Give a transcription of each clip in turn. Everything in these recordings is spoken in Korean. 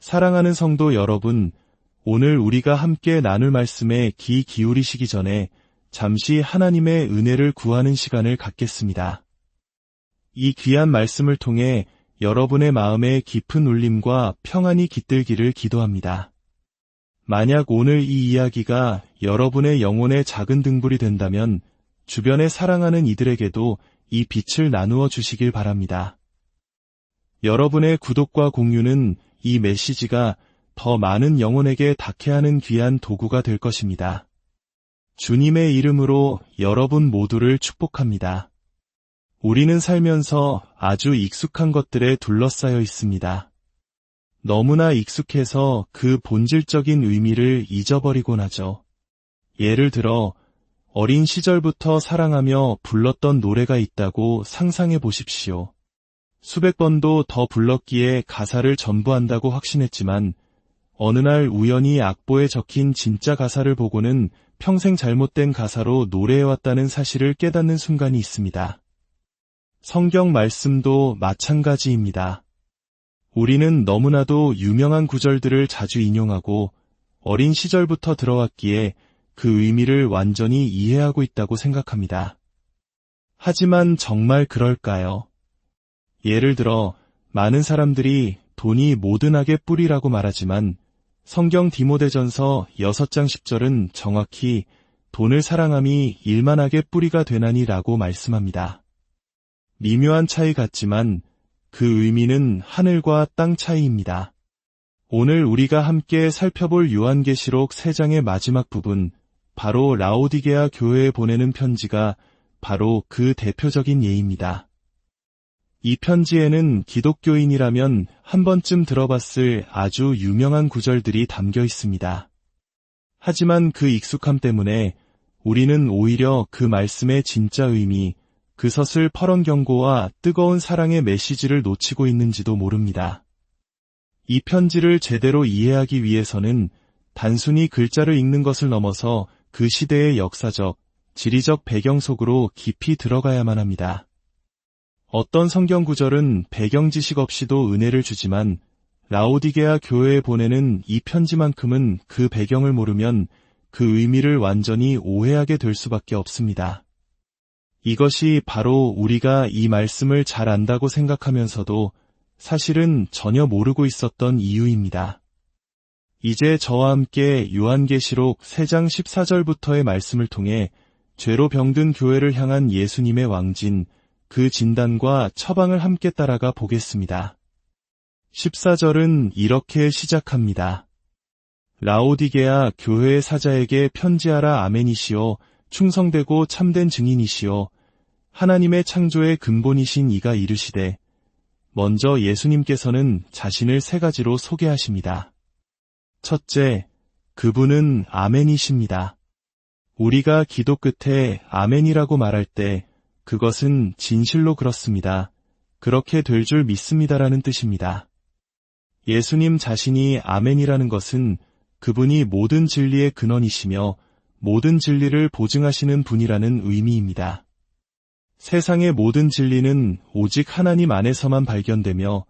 사랑하는 성도 여러분, 오늘 우리가 함께 나눌 말씀에 귀 기울이시기 전에 잠시 하나님의 은혜를 구하는 시간을 갖겠습니다. 이 귀한 말씀을 통해 여러분의 마음에 깊은 울림과 평안이 깃들기를 기도합니다. 만약 오늘 이 이야기가 여러분의 영혼의 작은 등불이 된다면 주변에 사랑하는 이들에게도 이 빛을 나누어 주시길 바랍니다. 여러분의 구독과 공유는 이 메시지가 더 많은 영혼에게 닿게 하는 귀한 도구가 될 것입니다. 주님의 이름으로 여러분 모두를 축복합니다. 우리는 살면서 아주 익숙한 것들에 둘러싸여 있습니다. 너무나 익숙해서 그 본질적인 의미를 잊어버리곤 하죠. 예를 들어 어린 시절부터 사랑하며 불렀던 노래가 있다고 상상해 보십시오. 수백 번도 더 불렀기에 가사를 전부한다고 확신했지만 어느 날 우연히 악보에 적힌 진짜 가사를 보고는 평생 잘못된 가사로 노래해왔다는 사실을 깨닫는 순간이 있습니다. 성경 말씀도 마찬가지입니다. 우리는 너무나도 유명한 구절들을 자주 인용하고 어린 시절부터 들어왔기에 그 의미를 완전히 이해하고 있다고 생각합니다. 하지만 정말 그럴까요? 예를 들어 많은 사람들이 돈이 모든 악의 뿌리라고 말하지만 성경 디모데전서 6장 10절은 정확히 돈을 사랑함이 일만악의 뿌리가 되나니 라고 말씀합니다. 미묘한 차이 같지만 그 의미는 하늘과 땅 차이입니다. 오늘 우리가 함께 살펴볼 요한계시록 3장의 마지막 부분, 바로 라오디게아 교회에 보내는 편지가 바로 그 대표적인 예입니다. 이 편지에는 기독교인이라면 한 번쯤 들어봤을 아주 유명한 구절들이 담겨 있습니다. 하지만 그 익숙함 때문에 우리는 오히려 그 말씀의 진짜 의미, 그 서슬 퍼런 경고와 뜨거운 사랑의 메시지를 놓치고 있는지도 모릅니다. 이 편지를 제대로 이해하기 위해서는 단순히 글자를 읽는 것을 넘어서 그 시대의 역사적, 지리적 배경 속으로 깊이 들어가야만 합니다. 어떤 성경 구절은 배경 지식 없이도 은혜를 주지만 라오디게아 교회에 보내는 이 편지만큼은 그 배경을 모르면 그 의미를 완전히 오해하게 될 수밖에 없습니다. 이것이 바로 우리가 이 말씀을 잘 안다고 생각하면서도 사실은 전혀 모르고 있었던 이유입니다. 이제 저와 함께 요한계시록 3장 14절부터의 말씀을 통해 죄로 병든 교회를 향한 예수님의 왕진, 그 진단과 처방을 함께 따라가 보겠습니다. 14절은 이렇게 시작합니다. 라오디게아 교회의 사자에게 편지하라. 아멘이시오. 충성되고 참된 증인이시오. 하나님의 창조의 근본이신 이가 이르시되. 먼저 예수님께서는 자신을 3가지로 소개하십니다. 첫째, 그분은 아멘이십니다. 우리가 기도 끝에 아멘이라고 말할 때 그것은 진실로 그렇습니다. 그렇게 될 줄 믿습니다라는 뜻입니다. 예수님 자신이 아멘이라는 것은 그분이 모든 진리의 근원이시며 모든 진리를 보증하시는 분이라는 의미입니다. 세상의 모든 진리는 오직 하나님 안에서만 발견되며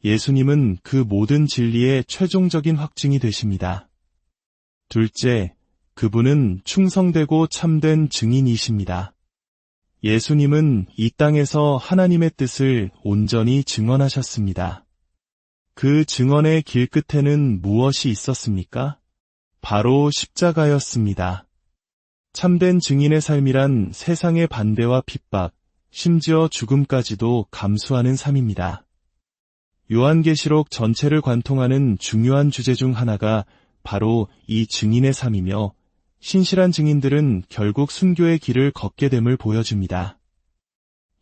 예수님은 그 모든 진리의 최종적인 확증이 되십니다. 둘째, 그분은 충성되고 참된 증인이십니다. 예수님은 이 땅에서 하나님의 뜻을 온전히 증언하셨습니다. 그 증언의 길 끝에는 무엇이 있었습니까? 바로 십자가였습니다. 참된 증인의 삶이란 세상의 반대와 핍박, 심지어 죽음까지도 감수하는 삶입니다. 요한계시록 전체를 관통하는 중요한 주제 중 하나가 바로 이 증인의 삶이며 신실한 증인들은 결국 순교의 길을 걷게 됨을 보여줍니다.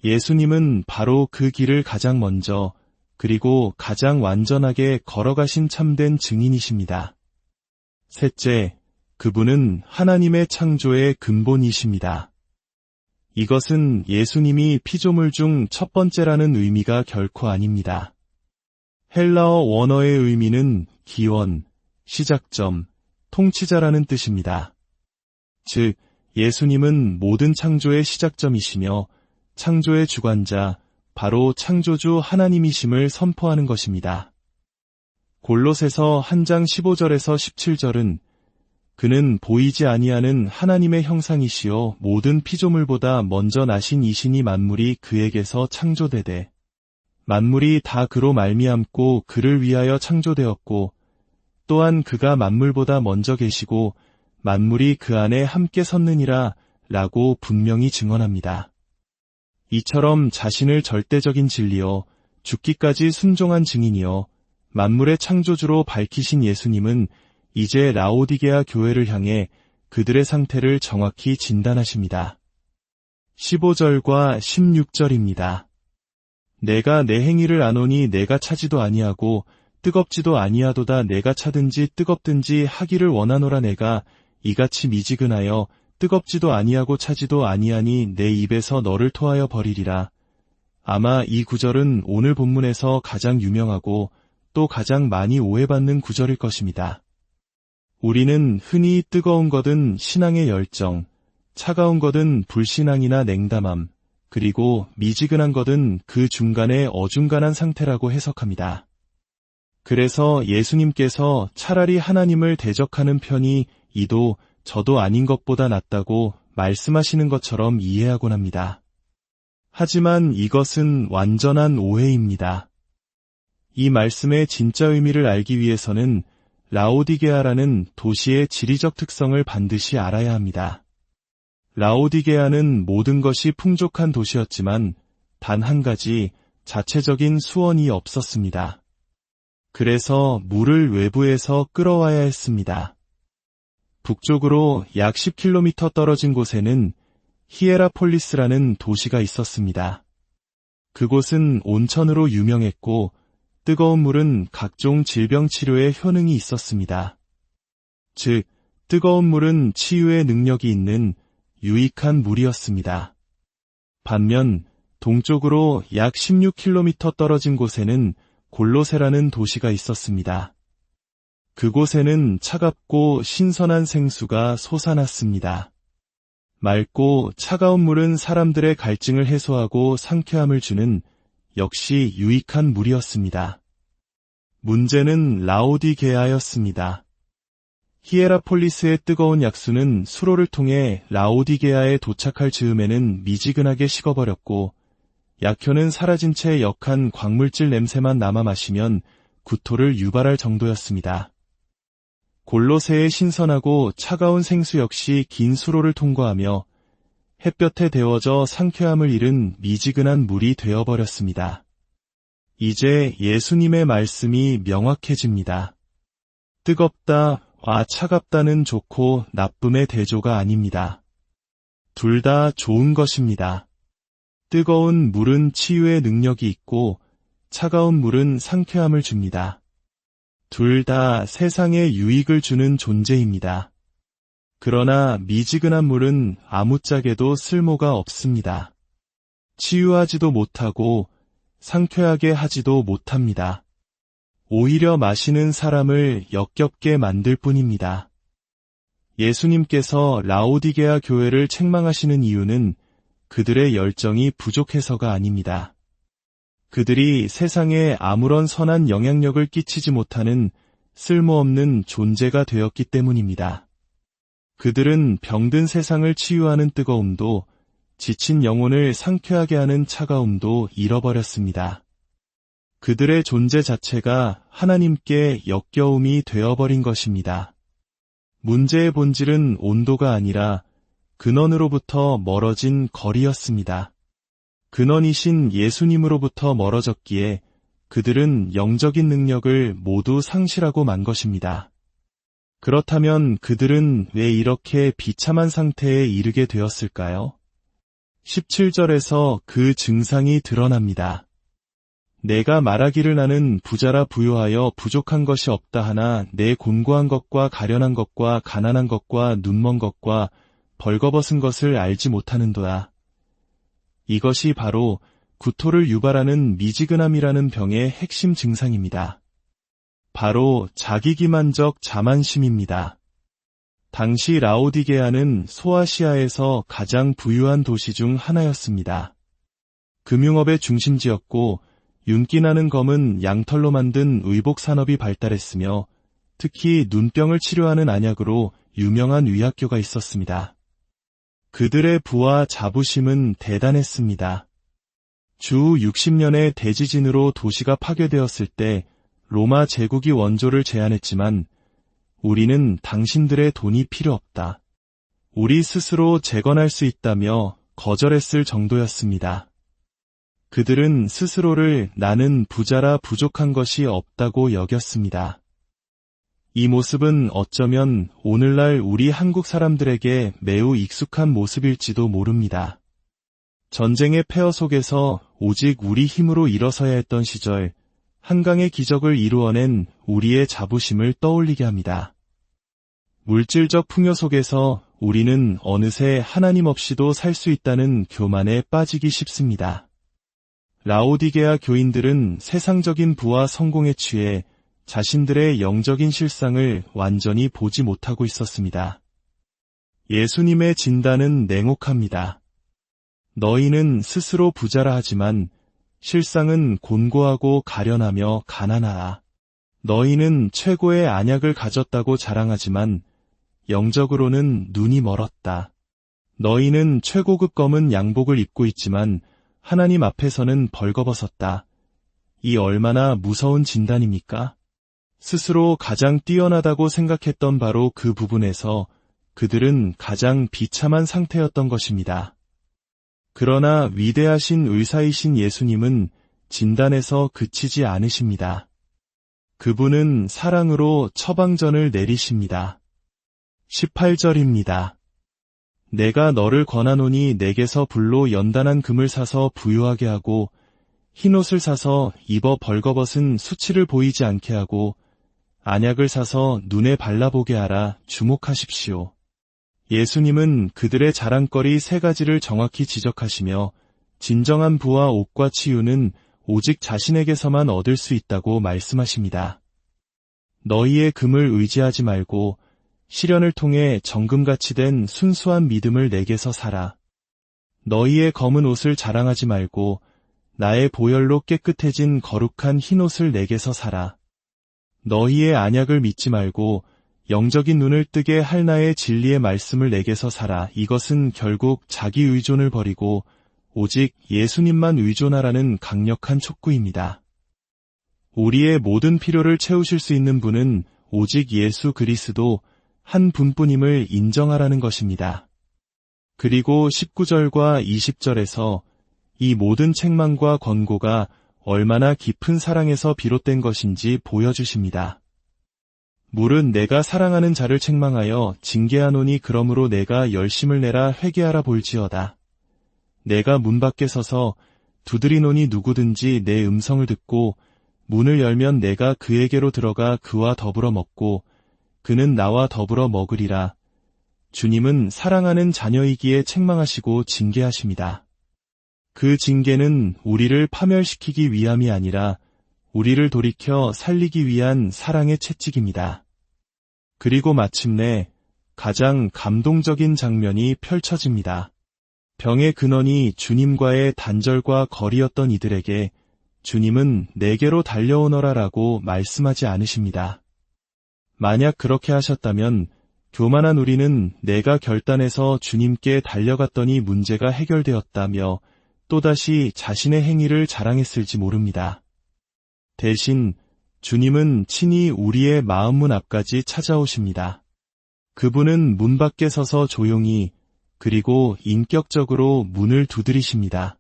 예수님은 바로 그 길을 가장 먼저 그리고 가장 완전하게 걸어가신 참된 증인이십니다. 셋째, 그분은 하나님의 창조의 근본이십니다. 이것은 예수님이 피조물 중 첫 번째라는 의미가 결코 아닙니다. 헬라어 원어의 의미는 기원, 시작점, 통치자라는 뜻입니다. 즉, 예수님은 모든 창조의 시작점이시며 창조의 주관자, 바로 창조주 하나님이심을 선포하는 것입니다. 골로새서 1장 15절에서 17절은 그는 보이지 아니하는 하나님의 형상이시요 모든 피조물보다 먼저 나신 이시니 만물이 그에게서 창조되되 만물이 다 그로 말미암고 그를 위하여 창조되었고 또한 그가 만물보다 먼저 계시고 만물이 그 안에 함께 섰느니라 라고 분명히 증언합니다. 이처럼 자신을 절대적인 진리요 죽기까지 순종한 증인이요 만물의 창조주로 밝히신 예수님은 이제 라오디게아 교회를 향해 그들의 상태를 정확히 진단하십니다. 15절과 16절입니다. 내가 내 행위를 아노니 내가 차지도 아니하고 뜨겁지도 아니하도다. 내가 차든지 뜨겁든지 하기를 원하노라. 내가 이같이 미지근하여 뜨겁지도 아니하고 차지도 아니하니 내 입에서 너를 토하여 버리리라. 아마 이 구절은 오늘 본문에서 가장 유명하고 또 가장 많이 오해받는 구절일 것입니다. 우리는 흔히 뜨거운 것은 신앙의 열정, 차가운 것은 불신앙이나 냉담함, 그리고 미지근한 것은 그 중간의 어중간한 상태라고 해석합니다. 그래서 예수님께서 차라리 하나님을 대적하는 편이 이도 저도 아닌 것보다 낫다고 말씀하시는 것처럼 이해하곤 합니다. 하지만 이것은 완전한 오해입니다. 이 말씀의 진짜 의미를 알기 위해서는 라오디게아라는 도시의 지리적 특성을 반드시 알아야 합니다. 라오디게아는 모든 것이 풍족한 도시였지만 단 한 가지 자체적인 수원이 없었습니다. 그래서 물을 외부에서 끌어와야 했습니다. 북쪽으로 약 10km 떨어진 곳에는 히에라폴리스라는 도시가 있었습니다. 그곳은 온천으로 유명했고 뜨거운 물은 각종 질병 치료에 효능이 있었습니다. 즉, 뜨거운 물은 치유의 능력이 있는 유익한 물이었습니다. 반면 동쪽으로 약 16km 떨어진 곳에는 골로새라는 도시가 있었습니다. 그곳에는 차갑고 신선한 생수가 솟아났습니다. 맑고 차가운 물은 사람들의 갈증을 해소하고 상쾌함을 주는 역시 유익한 물이었습니다. 문제는 라오디게아였습니다. 히에라폴리스의 뜨거운 약수는 수로를 통해 라오디게아에 도착할 즈음에는 미지근하게 식어버렸고 약효는 사라진 채 역한 광물질 냄새만 남아 마시면 구토를 유발할 정도였습니다. 골로새의 신선하고 차가운 생수 역시 긴 수로를 통과하며 햇볕에 데워져 상쾌함을 잃은 미지근한 물이 되어버렸습니다. 이제 예수님의 말씀이 명확해집니다. 뜨겁다, 차갑다는 좋고 나쁨의 대조가 아닙니다. 둘 다 좋은 것입니다. 뜨거운 물은 치유의 능력이 있고 차가운 물은 상쾌함을 줍니다. 둘 다 세상에 유익을 주는 존재입니다. 그러나 미지근한 물은 아무짝에도 쓸모가 없습니다. 치유하지도 못하고 상쾌하게 하지도 못합니다. 오히려 마시는 사람을 역겹게 만들 뿐입니다. 예수님께서 라오디게아 교회를 책망하시는 이유는 그들의 열정이 부족해서가 아닙니다. 그들이 세상에 아무런 선한 영향력을 끼치지 못하는 쓸모없는 존재가 되었기 때문입니다. 그들은 병든 세상을 치유하는 뜨거움도 지친 영혼을 상쾌하게 하는 차가움도 잃어버렸습니다. 그들의 존재 자체가 하나님께 역겨움이 되어버린 것입니다. 문제의 본질은 온도가 아니라 근원으로부터 멀어진 거리였습니다. 근원이신 예수님으로부터 멀어졌기에 그들은 영적인 능력을 모두 상실하고 만 것입니다. 그렇다면 그들은 왜 이렇게 비참한 상태에 이르게 되었을까요? 17절에서 그 증상이 드러납니다. 내가 말하기를 나는 부자라 부요하여 부족한 것이 없다 하나 내 곤고한 것과 가련한 것과 가난한 것과 눈먼 것과 벌거벗은 것을 알지 못하는도다. 이것이 바로 구토를 유발하는 미지근함이라는 병의 핵심 증상입니다. 바로 자기기만적 자만심입니다. 당시 라오디게아는 소아시아에서 가장 부유한 도시 중 하나였습니다. 금융업의 중심지였고 윤기나는 검은 양털로 만든 의복 산업이 발달했으며 특히 눈병을 치료하는 안약으로 유명한 의학교가 있었습니다. 그들의 부와 자부심은 대단했습니다. 주 60년의 대지진으로 도시가 파괴되었을 때 로마 제국이 원조를 제안했지만 우리는 당신들의 돈이 필요 없다. 우리 스스로 재건할 수 있다며 거절했을 정도였습니다. 그들은 스스로를 나는 부자라 부족한 것이 없다고 여겼습니다. 이 모습은 어쩌면 오늘날 우리 한국 사람들에게 매우 익숙한 모습일지도 모릅니다. 전쟁의 폐허 속에서 오직 우리 힘으로 일어서야 했던 시절, 한강의 기적을 이루어낸 우리의 자부심을 떠올리게 합니다. 물질적 풍요 속에서 우리는 어느새 하나님 없이도 살 수 있다는 교만에 빠지기 쉽습니다. 라오디게아 교인들은 세상적인 부와 성공에 취해 자신들의 영적인 실상을 완전히 보지 못하고 있었습니다. 예수님의 진단은 냉혹합니다. 너희는 스스로 부자라 하지만 실상은 곤고하고 가련하며 가난하다. 너희는 최고의 안약을 가졌다고 자랑하지만 영적으로는 눈이 멀었다. 너희는 최고급 검은 양복을 입고 있지만 하나님 앞에서는 벌거벗었다. 이 얼마나 무서운 진단입니까? 스스로 가장 뛰어나다고 생각했던 바로 그 부분에서 그들은 가장 비참한 상태였던 것입니다. 그러나 위대하신 의사이신 예수님은 진단에서 그치지 않으십니다. 그분은 사랑으로 처방전을 내리십니다. 18절입니다. 내가 너를 권하노니 내게서 불로 연단한 금을 사서 부유하게 하고 흰옷을 사서 입어 벌거벗은 수치를 보이지 않게 하고 안약을 사서 눈에 발라보게 하라. 주목하십시오. 예수님은 그들의 자랑거리 세 가지를 정확히 지적하시며 진정한 부와 옥과 치유는 오직 자신에게서만 얻을 수 있다고 말씀하십니다. 너희의 금을 의지하지 말고 시련을 통해 정금같이 된 순수한 믿음을 내게서 사라. 너희의 검은 옷을 자랑하지 말고 나의 보혈로 깨끗해진 거룩한 흰옷을 내게서 사라. 너희의 안약을 믿지 말고 영적인 눈을 뜨게 할 나의 진리의 말씀을 내게서 사라. 이것은 결국 자기 의존을 버리고 오직 예수님만 의존하라는 강력한 촉구입니다. 우리의 모든 필요를 채우실 수 있는 분은 오직 예수 그리스도 한 분뿐임을 인정하라는 것입니다. 그리고 19절과 20절에서 이 모든 책망과 권고가 얼마나 깊은 사랑에서 비롯된 것인지 보여주십니다. 물은 내가 사랑하는 자를 책망하여 징계하노니 그러므로 내가 열심을 내라 회개하라 볼지어다. 내가 문 밖에 서서 두드리노니 누구든지 내 음성을 듣고 문을 열면 내가 그에게로 들어가 그와 더불어 먹고 그는 나와 더불어 먹으리라. 주님은 사랑하는 자녀이기에 책망하시고 징계하십니다. 그 징계는 우리를 파멸시키기 위함이 아니라 우리를 돌이켜 살리기 위한 사랑의 채찍입니다. 그리고 마침내 가장 감동적인 장면이 펼쳐집니다. 병의 근원이 주님과의 단절과 거리였던 이들에게 주님은 내게로 달려오너라라고 말씀하지 않으십니다. 만약 그렇게 하셨다면 교만한 우리는 내가 결단해서 주님께 달려갔더니 문제가 해결되었다며 또다시 자신의 행위를 자랑했을지 모릅니다. 대신 주님은 친히 우리의 마음문 앞까지 찾아오십니다. 그분은 문 밖에 서서 조용히 그리고 인격적으로 문을 두드리십니다.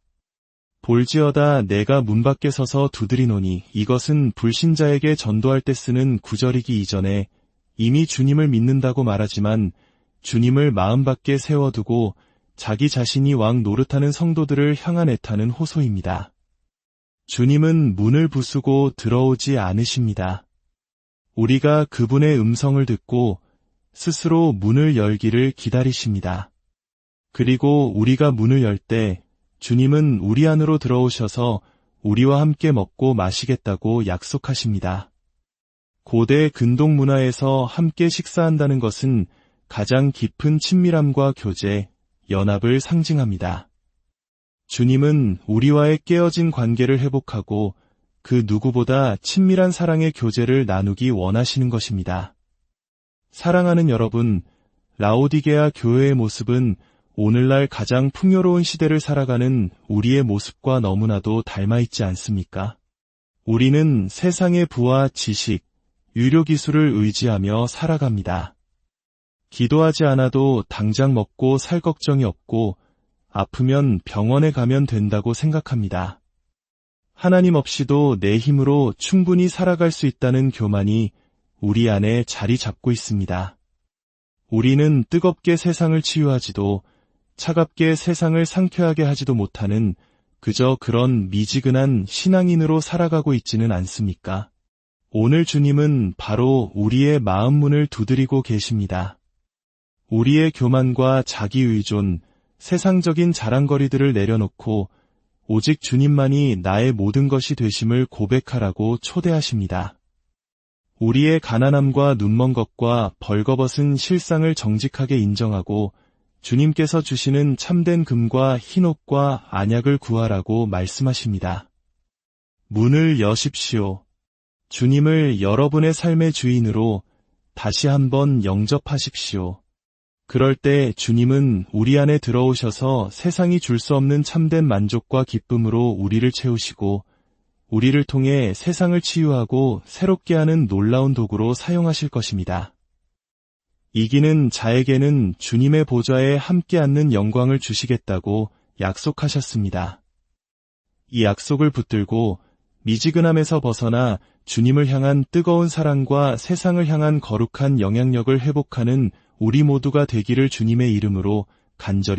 볼지어다 내가 문 밖에 서서 두드리노니 이것은 불신자에게 전도할 때 쓰는 구절이기 이전에 이미 주님을 믿는다고 말하지만 주님을 마음 밖에 세워두고 자기 자신이 왕 노릇하는 성도들을 향한 애타는 호소입니다. 주님은 문을 부수고 들어오지 않으십니다. 우리가 그분의 음성을 듣고 스스로 문을 열기를 기다리십니다. 그리고 우리가 문을 열 때 주님은 우리 안으로 들어오셔서 우리와 함께 먹고 마시겠다고 약속하십니다. 고대 근동 문화에서 함께 식사한다는 것은 가장 깊은 친밀함과 교제, 연합을 상징합니다. 주님은 우리와의 깨어진 관계를 회복하고 그 누구보다 친밀한 사랑의 교제를 나누기 원하시는 것입니다. 사랑하는 여러분, 라오디게아 교회의 모습은 오늘날 가장 풍요로운 시대를 살아가는 우리의 모습과 너무나도 닮아있지 않습니까? 우리는 세상의 부와 지식, 유료 기술을 의지하며 살아갑니다. 기도하지 않아도 당장 먹고 살 걱정이 없고 아프면 병원에 가면 된다고 생각합니다. 하나님 없이도 내 힘으로 충분히 살아갈 수 있다는 교만이 우리 안에 자리 잡고 있습니다. 우리는 뜨겁게 세상을 치유하지도 차갑게 세상을 상쾌하게 하지도 못하는 그저 그런 미지근한 신앙인으로 살아가고 있지는 않습니까? 오늘 주님은 바로 우리의 마음 문을 두드리고 계십니다. 우리의 교만과 자기의존, 세상적인 자랑거리들을 내려놓고 오직 주님만이 나의 모든 것이 되심을 고백하라고 초대하십니다. 우리의 가난함과 눈먼 것과 벌거벗은 실상을 정직하게 인정하고 주님께서 주시는 참된 금과 흰옷과 안약을 구하라고 말씀하십니다. 문을 여십시오. 주님을 여러분의 삶의 주인으로 다시 한번 영접하십시오. 그럴 때 주님은 우리 안에 들어오셔서 세상이 줄 수 없는 참된 만족과 기쁨으로 우리를 채우시고 우리를 통해 세상을 치유하고 새롭게 하는 놀라운 도구로 사용하실 것입니다. 이기는 자에게는 주님의 보좌에 함께 앉는 영광을 주시겠다고 약속하셨습니다. 이 약속을 붙들고 미지근함에서 벗어나 주님을 향한 뜨거운 사랑과 세상을 향한 거룩한 영향력을 회복하는 우리 모두가 되기를 주님의 이름으로 간절히